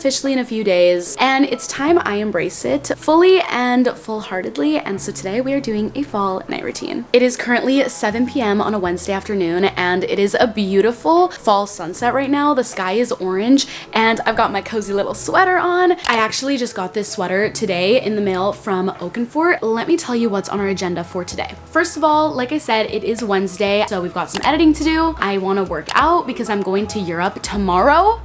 officially in a few days, and it's time I embrace it fully and full-heartedly, and so today we are doing a fall night routine. It is currently 7 p.m. on a Wednesday afternoon, and it is a beautiful fall sunset right now. The sky is orange, and I've got my cozy little sweater on. I actually just got this sweater today in the mail from Oakenfort. Let me tell you what's on our agenda for today. First of all, like I said, it is Wednesday, so we've got some editing to do. I want to work out because I'm going to Europe tomorrow.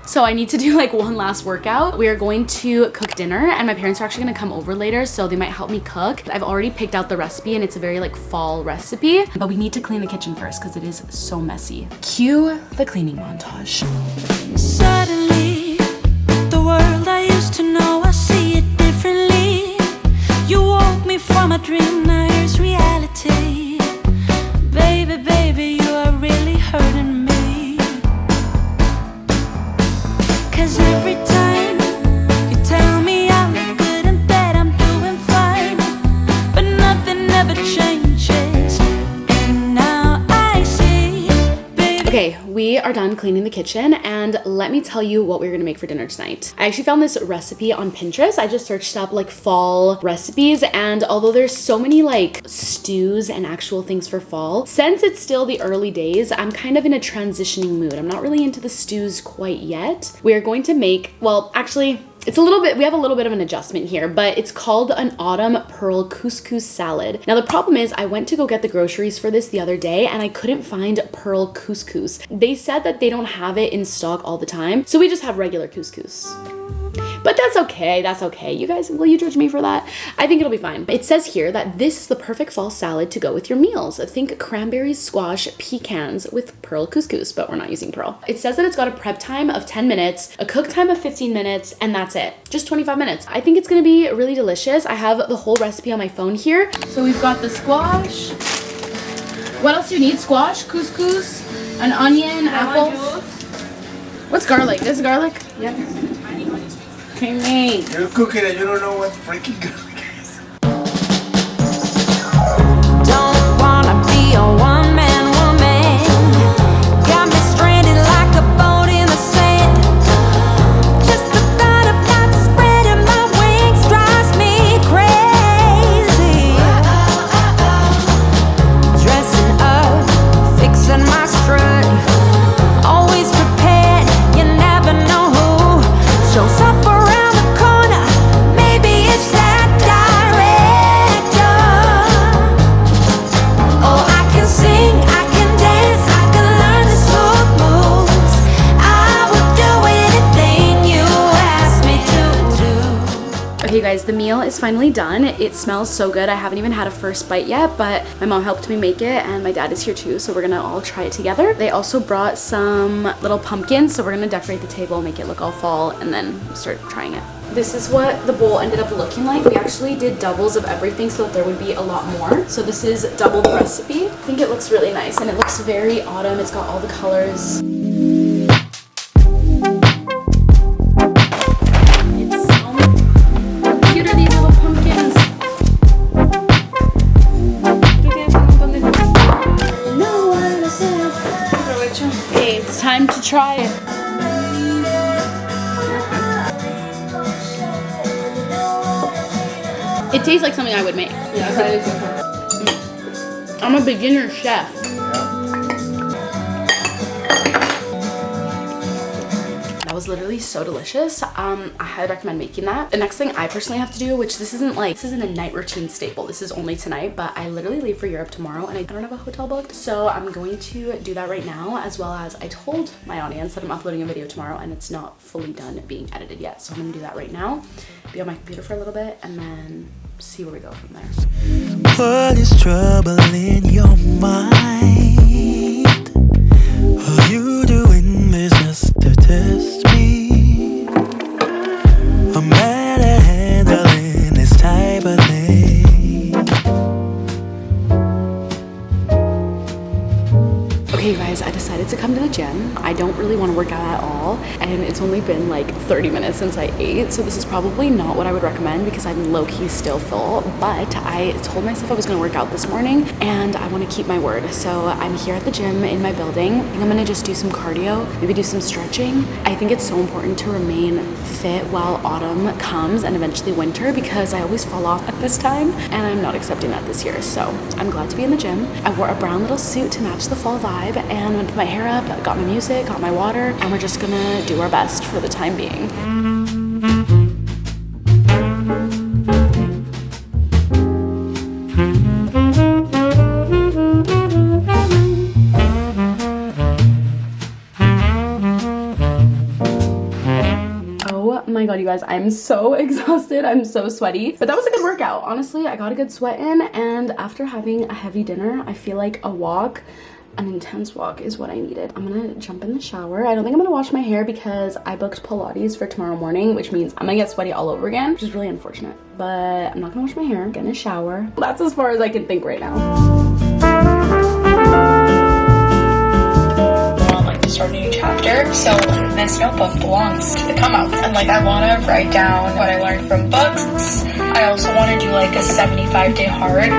So I need to do like one last workout. We are going to cook dinner, and my parents are actually gonna come over later, so they might help me cook. I've already picked out the recipe, and it's a very like fall recipe, but we need to clean the kitchen first because it is so messy. Cue the cleaning montage. Suddenly, the world I used to know, I see it differently. You woke me from a dream, now here's reality. Baby, baby, you are really hurting me. 'Cause every time you tell me I look good and that I'm doing fine, but nothing ever changes, and now I see, baby. Okay, we are done cleaning the kitchen, and let me tell you what we're gonna make for dinner tonight. I actually found this recipe on Pinterest. I just searched up like fall recipes, and although there's so many like stews and actual things for fall, since it's still the early days, I'm kind of in a transitioning mood. I'm not really into the stews quite yet. We are going to make, well, actually, it's a little bit, we have a little bit of an adjustment here, but it's called an autumn pearl couscous salad. Now the problem is I went to go get the groceries for this the other day, and I couldn't find pearl couscous. They said that they don't have it in stock all the time, so we just have regular couscous. But that's okay, that's okay. You guys, will you judge me for that? I think it'll be fine. It says here that this is the perfect fall salad to go with your meals. Think cranberries, squash, pecans with pearl couscous, but we're not using pearl. It says that it's got a prep time of 10 minutes, a cook time of 15 minutes, and that's it. Just 25 minutes. I think it's gonna be really delicious. I have the whole recipe on my phone here. So we've got the squash. What else do you need? Squash, couscous, an onion, apple. What's garlic? This is garlic? Yep. Okay, You're cooking and you don't know what freaking garlic is. Don't wanna be a one-man woman. Got me stranded like a boat in the sand. Just the thought of not spreading my wings drives me crazy. Dressing up, fixing my strut, always prepared, you never know who shows up around the corner. Maybe it's that director. Oh, I can sing, I can dance, I can learn the smooth moves. I would do anything you ask me to do. Okay guys, the meal is finally done. It smells so good. I haven't even had a first bite yet, but my mom helped me make it, and my dad is here too, so we're gonna all try it together. They also brought some little pumpkins, so we're gonna decorate the table, make it look all fall, and then start trying it. This is what the bowl ended up looking like. We actually did doubles of everything so that there would be a lot more. So this is double the recipe. I think it looks really nice, and it looks very autumn. It's got all the colors. Okay, it's time to try it. It tastes like something I would make. Yeah, that is okay. I'm a beginner chef. That was literally so delicious. I highly recommend making that. The next thing I personally have to do, which this isn't a night routine staple, this is only tonight, but I literally leave for Europe tomorrow and I don't have a hotel booked, so I'm going to do that right now, as well as I told my audience that I'm uploading a video tomorrow and it's not fully done being edited yet, so I'm gonna do that right now, be on my computer for a little bit, and then see where we go from there. What is trouble in your mind? Are you doing this just to test me? I'm bad at handling this type of thing. Okay, you guys, I decided to come to the gym. I don't really want to work out at all, and it's only been like 30 minutes since I ate, so this is probably not what I would recommend because I'm low-key still full, but I told myself I was going to work out this morning, and I want to keep my word. So I'm here at the gym in my building. I think I'm going to just do some cardio, maybe do some stretching. I think it's so important to remain fit while autumn comes and eventually winter because I always fall off at this time, and I'm not accepting that this year, so I'm glad to be in the gym. I wore a brown little suit to match the fall vibe, and I'm gonna put my hair up, got my music, got my water, and we're just gonna do our best for the time being. Oh my god, you guys, I'm so exhausted. I'm so sweaty, but that was a good workout. Honestly, I got a good sweat in, and after having a heavy dinner, I feel like a walk, an intense walk, is what I needed. I'm gonna jump in the shower. I don't think I'm gonna wash my hair because I booked Pilates for tomorrow morning, which means I'm gonna get sweaty all over again, which is really unfortunate, but I'm not gonna wash my hair. Get in a shower. That's as far as I can think right now. Start a new chapter, so this notebook belongs to the come out, and like I want to write down what I learned from books. I also want to do like a 75-day hard.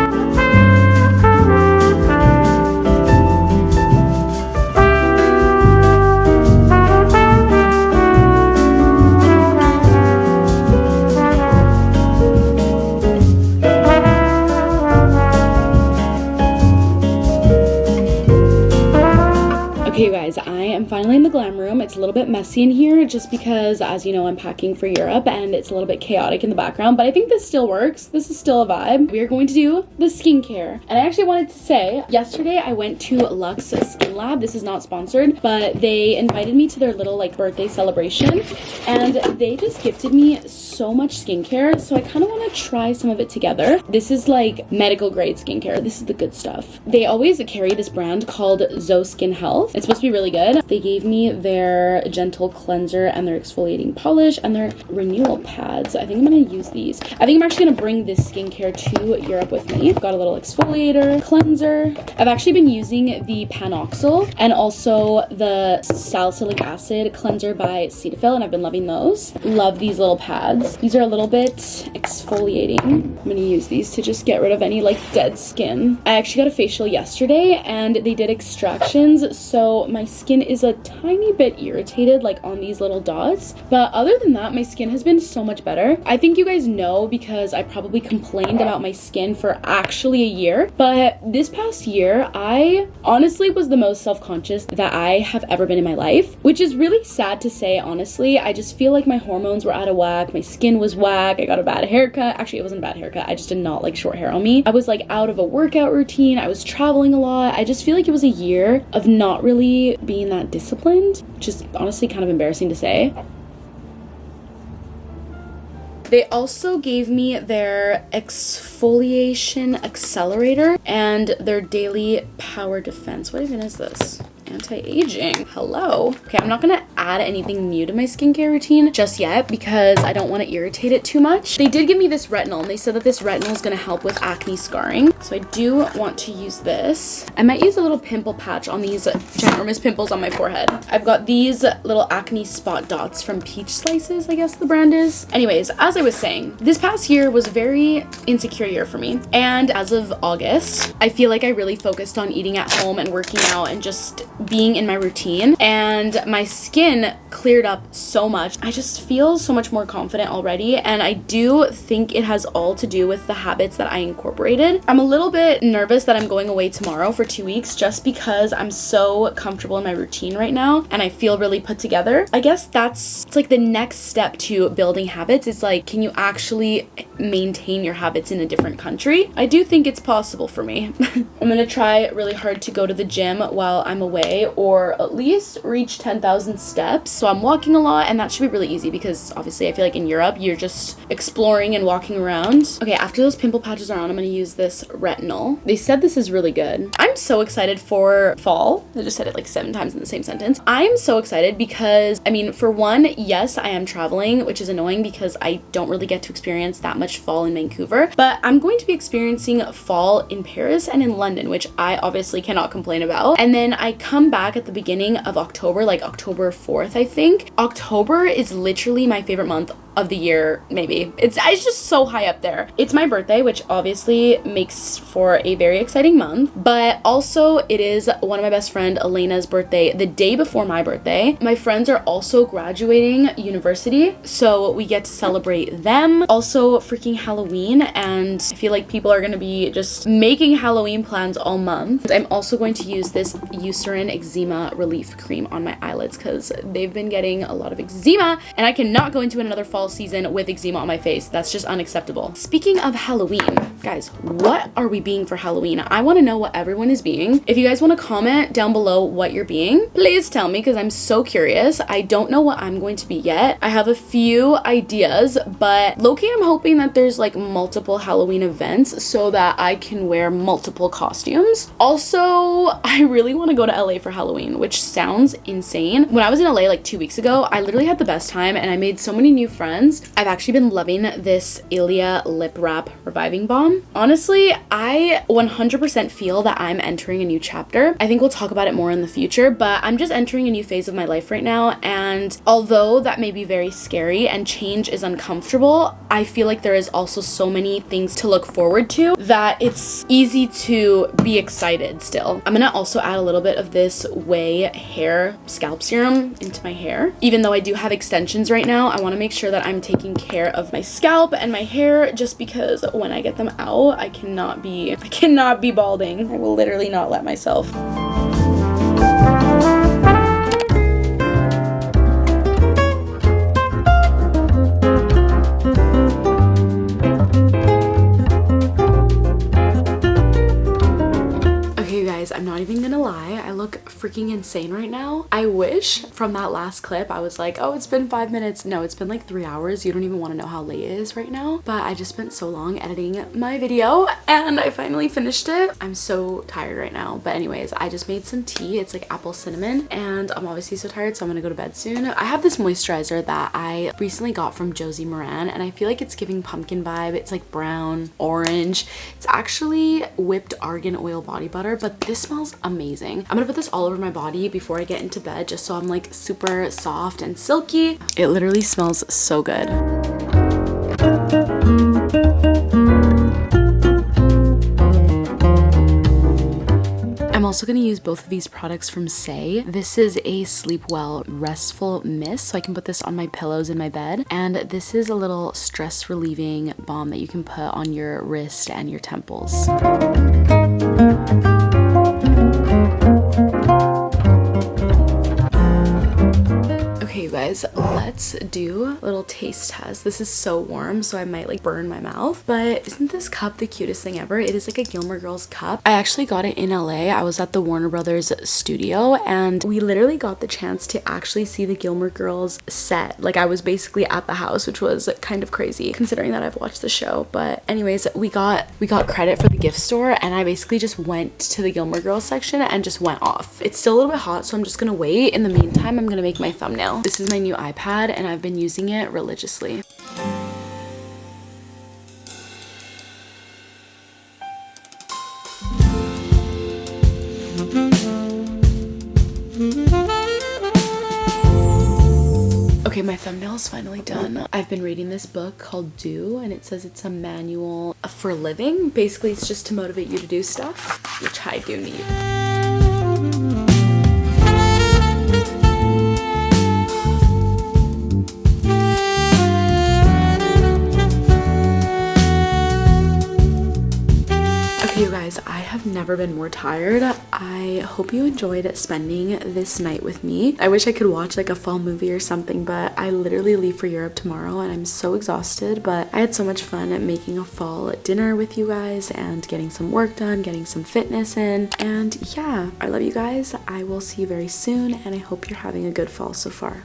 Okay, you guys, I am finally in the glam room. It's a little bit messy in here just because, as you know, I'm packing for Europe and it's a little bit chaotic in the background, but I think this still works. This is still a vibe. We are going to do the skincare. And I actually wanted to say, yesterday I went to Luxe Skin Lab. This is not sponsored, but they invited me to their little like birthday celebration, and they just gifted me so much skincare, so I kind of want to try some of it together. This is like medical grade skincare. This is the good stuff. They always carry this brand called Zo Skin Health. It's supposed to be really good. They gave me their gentle cleanser and their exfoliating polish and their renewal pads. I think I'm gonna use these. I think I'm actually gonna bring this skincare to Europe with me. I've got a little exfoliator, cleanser. I've actually been using the Panoxyl and also the salicylic acid cleanser by Cetaphil, and I've been loving those. Love these little pads. These are a little bit exfoliating. I'm gonna use these to just get rid of any like dead skin. I actually got a facial yesterday and they did extractions, so my skin is a tiny bit irritated like on these little dots, but other than that my skin has been so much better. I think you guys know because I probably complained about my skin for actually a year, but this past year I honestly was the most self-conscious that I have ever been in my life, which is really sad to say. Honestly, I just feel like my hormones were out of whack, my skin was whack, I got a bad haircut. Actually, it wasn't a bad haircut, I just did not like short hair on me. I was like out of a workout routine, I was traveling a lot. I just feel like it was a year of not really being that disciplined, which is honestly kind of embarrassing to say. They also gave me their exfoliation accelerator and their daily power defense. What even is this? Anti-aging. Hello. Okay, I'm not gonna add anything new to my skincare routine just yet because I don't want to irritate it too much. They did give me this retinol and they said that this retinol is gonna help with acne scarring, so I do want to use this. I might use a little pimple patch on these ginormous pimples on my forehead. I've got these little acne spot dots from Peach Slices, I guess the brand is. Anyways, as I was saying, this past year was a very insecure year for me, and as of August I feel like I really focused on eating at home and working out and just being in my routine, and my skin cleared up so much. I just feel so much more confident already, and I do think it has all to do with the habits that I incorporated. I'm a little bit nervous that I'm going away tomorrow for 2 weeks just because I'm so comfortable in my routine right now and I feel really put together. I guess it's like the next step to building habits. It's like, can you actually maintain your habits in a different country? I do think it's possible for me. I'm gonna try really hard to go to the gym while I'm away day or at least reach 10,000 steps. So I'm walking a lot, and that should be really easy because obviously I feel like in Europe you're just exploring and walking around. Okay, after those pimple patches are on, I'm gonna use this retinol. They said this is really good. I'm so excited for fall. I just said it like 7 times in the same sentence. I'm so excited because, I mean, for one, yes, I am traveling, which is annoying because I don't really get to experience that much fall in Vancouver, but I'm going to be experiencing fall in Paris and in London, which I obviously cannot complain about. And then I come back at the beginning of October, like October 4th, I think. October is literally my favorite month of the year, maybe. It's just so high up there. It's my birthday, which obviously makes for a very exciting month, but also it is one of my best friend Elena's birthday the day before my birthday. My friends are also graduating university, so we get to celebrate them. Also freaking Halloween, and I feel like people are gonna be just making Halloween plans all month. I'm also going to use this Eucerin eczema relief cream on my eyelids because they've been getting a lot of eczema, and I cannot go into another fall season with eczema on my face. That's just unacceptable. Speaking of Halloween, guys, what are we being for Halloween? I want to know what everyone is being. If you guys want to comment down below what you're being, please tell me because I'm so curious. I don't know what I'm going to be yet. I have a few ideas, but low-key I'm hoping that there's like multiple Halloween events so that I can wear multiple costumes. Also, I really want to go to LA for Halloween, which sounds insane. When I was in LA like 2 weeks ago, I literally had the best time and I made so many new friends. I've actually been loving this Ilia Lip Wrap Reviving Balm. Honestly, I 100% feel that I'm entering a new chapter. I think we'll talk about it more in the future, but I'm just entering a new phase of my life right now, and although that may be very scary and change is uncomfortable, I feel like there is also so many things to look forward to that it's easy to be excited still. I'm gonna also add a little bit of this Way hair scalp serum into my hair. Even though I do have extensions right now, I want to make sure that I'm taking care of my scalp and my hair, just because when I get them out, I cannot be balding. I will literally not let myself. I'm not even gonna lie, I look freaking insane right now. I wish from that last clip I was like, oh, it's been 5 minutes. No, it's been like 3 hours. You don't even want to know how late it is right now, but I just spent so long editing my video and I finally finished it. I'm so tired right now, but anyways, I just made some tea. It's like apple cinnamon, and I'm obviously so tired, so I'm gonna go to bed soon. I have this moisturizer that I recently got from Josie Moran, and I feel like it's giving pumpkin vibe. It's like brown, orange. It's actually whipped argan oil body butter, but this smells amazing. I'm gonna put this all over my body before I get into bed just so I'm like super soft and silky. It literally smells so good. I'm also going to use both of these products from Say. This is a Sleep Well Restful Mist, so I can put this on my pillows in my bed. And this is a little stress relieving balm that you can put on your wrist and your temples. Okay, you guys, let's do a little taste test. This is so warm, so I might like burn my mouth, but isn't this cup the cutest thing ever? It is like a Gilmore Girls cup. I actually got it in LA. I was at the Warner Brothers studio and we literally got the chance to actually see the Gilmore Girls set. Like I was basically at the house, which was kind of crazy considering that I've watched the show. But anyways, we got credit for the gift store and I basically just went to the Gilmore Girls section and just went off. It's still a little bit hot, so I'm just gonna wait. In the meantime, I'm gonna make my thumbnail. This is my new iPad and I've been using it religiously. Okay, my thumbnail is finally done. I've been reading this book called Do, and it says it's a manual for living. Basically, it's just to motivate you to do stuff, which I do need. Okay, you guys, I have never been more tired. I hope you enjoyed spending this night with me. I wish I could watch like a fall movie or something, but I literally leave for Europe tomorrow and I'm so exhausted, but I had so much fun at making a fall dinner with you guys and getting some work done, getting some fitness in, and yeah, I love you guys. I will see you very soon and I hope you're having a good fall so far.